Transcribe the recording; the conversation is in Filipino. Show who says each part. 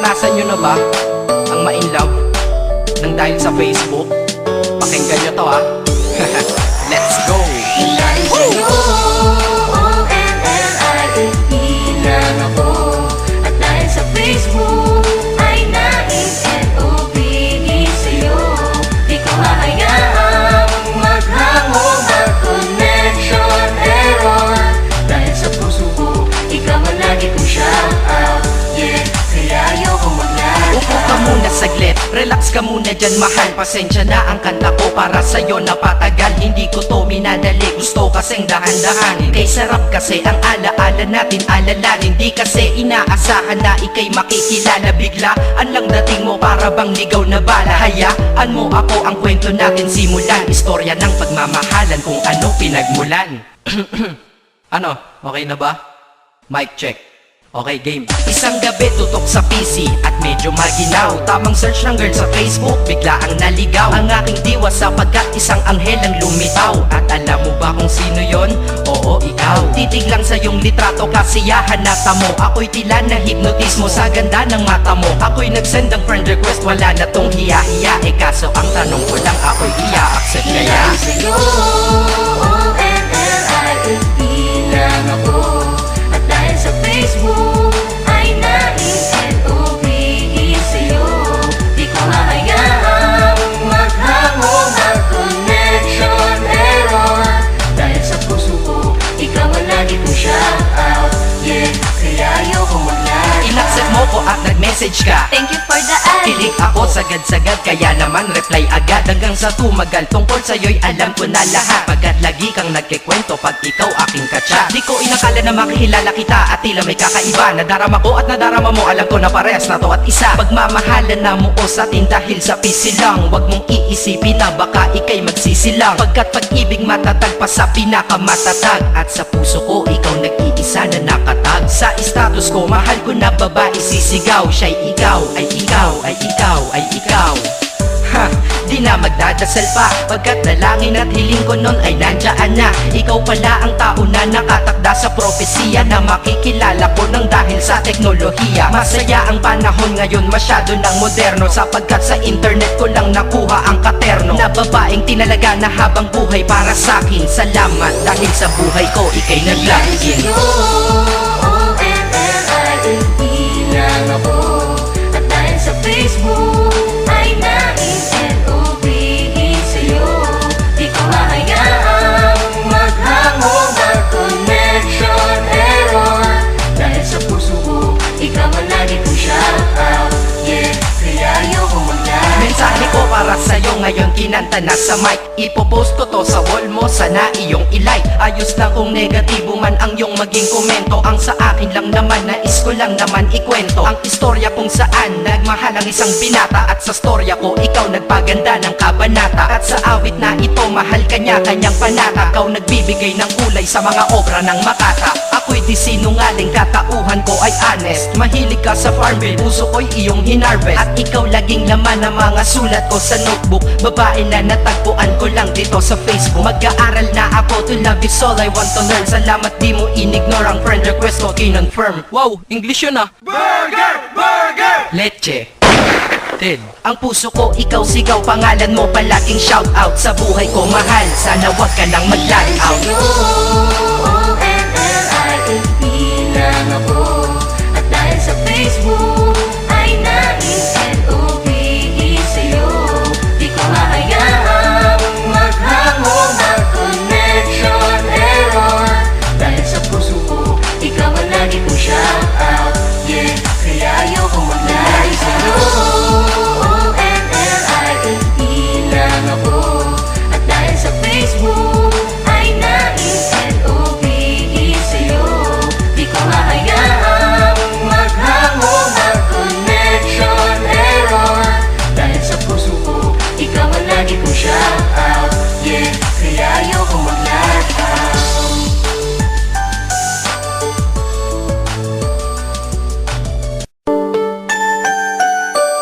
Speaker 1: Naranasan nyo na ba ang ma-inlove nang dahil sa Facebook? Pakinggan nyo to ha. Let's go!
Speaker 2: Dahil sa'yo, OMLIFE lang ako. At dahil sa Facebook ay na-MLOVE sa'yo. Di ko hahayaang maghango, mag-connection error. Dahil sa puso ko, ikaw ang lagi kong shout out. Yeah, kaya ayoko mag-lag.
Speaker 1: Upo ka muna saglit, relax ka muna dyan mahal. Pasensya na ang kanta ko para sa'yo napatagal. Hindi ko to minadali, gusto kasing dahan-dahanin. Kay sarap kasi ang alaala natin alalanin. Di kasi inaasahan na ikay makikilala. Biglaan lang dating mo para bang ligaw na bala. Hayaan mo ako ang kwento natin simulan. Istorya ng pagmamahalan kung ano pinagmulan. Ano, okay na ba? Mic check. Okay, game. Isang gabi tutok sa PC at medyo maginaw. Tamang search ng girl sa Facebook, bigla ang naligaw. Ang aking diwa sapagkat isang anghel ang lumitaw. At alam mo ba kung sino yon? Oo, ikaw. Titig lang sa iyong litrato, kasiyahan na tamo. Ako'y tila na hipnotismo sa ganda ng mata mo. Ako'y nagsend ng friend request, wala na tong hiya-hiya. Eh kaso ang tanong ko lang, ako'y i-accept kaya?
Speaker 2: Dahil sa'yo, OMLIFE lang ako. At dahil sa Facebook ay na-MLOVE sa'yo. Di ko hahayaang maghango, mag-connection error. Dahil sa puso ko, ikaw ang lagi kong shout out. Yeah, kaya ayoko mag-lag.
Speaker 1: In-accept mo ko at nag-message ka.
Speaker 2: Thank you for the ad.
Speaker 1: Kilig ako sagad-sagad, kaya naman reply agad. Hanggang sa tumagal, tungkol sa'yo'y alam ko na lahat. Pagkat lagi kang nagkikwento pag ikaw aking katsa. Di ko inakala na makihilala kita at tila may kakaiba. Nadarama ko at nadarama mo, alam ko na parehas na to at isa. Pagmamahalan na mo o sa atin dahil sa PC lang. Huwag mong iisipin na baka ikay magsisilang. Pagkat pag-ibig matatag pa sa pinakamatatag. At sa puso ko, ikaw nag-iisa na nakatag. Sa status ko, mahal ko na babae sisigaw. Siya'y ikaw, ay ikaw, ay ikaw, ay ikaw. Ha, di na magdadasal pa. Pagkat nalangin at hiling ko nun ay nandyaan na. Ikaw pala ang tao na nakatakda sa propesiya. Na makikilala ko nang dahil sa teknolohiya. Masaya ang panahon ngayon, masyado ng moderno. Sapagkat sa internet ko lang nakuha ang katerno. Na babaeng tinalaga na habang buhay para sa'kin. Salamat dahil sa buhay ko ikay nag-login.
Speaker 2: OMLIFE lang ako. At dahil sa Facebook ay na-MLOVE sa'yo. Di ko hahayaang maghango, mag-connection error. Dahil sa puso ko, ikaw ang lagi kong shout out. Yeah, kaya ayoko mag-lag.
Speaker 1: Mensahe ko para sa'yo ngayon kinanta na sa mic. Ipopost ko to sa wall mo, sana iyong ilike. Ayos lang kung negatibo man ang iyong maging komento. Ang sa akin lang naman, nais ko lang naman ikwento ang istorya kung saan nagmahal ang isang binata. At sa storya ko, ikaw nagpaganda ng kabanata. At sa awit na ito, mahal kanya kanyang panata. Ikaw nagbibigay ng kulay sa mga obra ng Makata. Ako'y di sinungaling, katauhan ko ay honest. Mahilig ka sa farm bill, puso ko'y iyong hinarvest. At ikaw laging laman ng mga sulat ko sa notebook. Babae na natagpuan ko lang dito sa Facebook. Mag-aaral na ako, to love is all I want to learn. Salamat di mo inignore ang friend request ko, kinonfirm. Wow, English yun ah. Burger! Burger! Leche. Ted. Ang puso ko, ikaw sigaw, pangalan mo palaging shout out. Sa buhay ko mahal, sana wag ka nang mag-lag out.
Speaker 2: OMLIFE lang ako. At dahil sa Facebook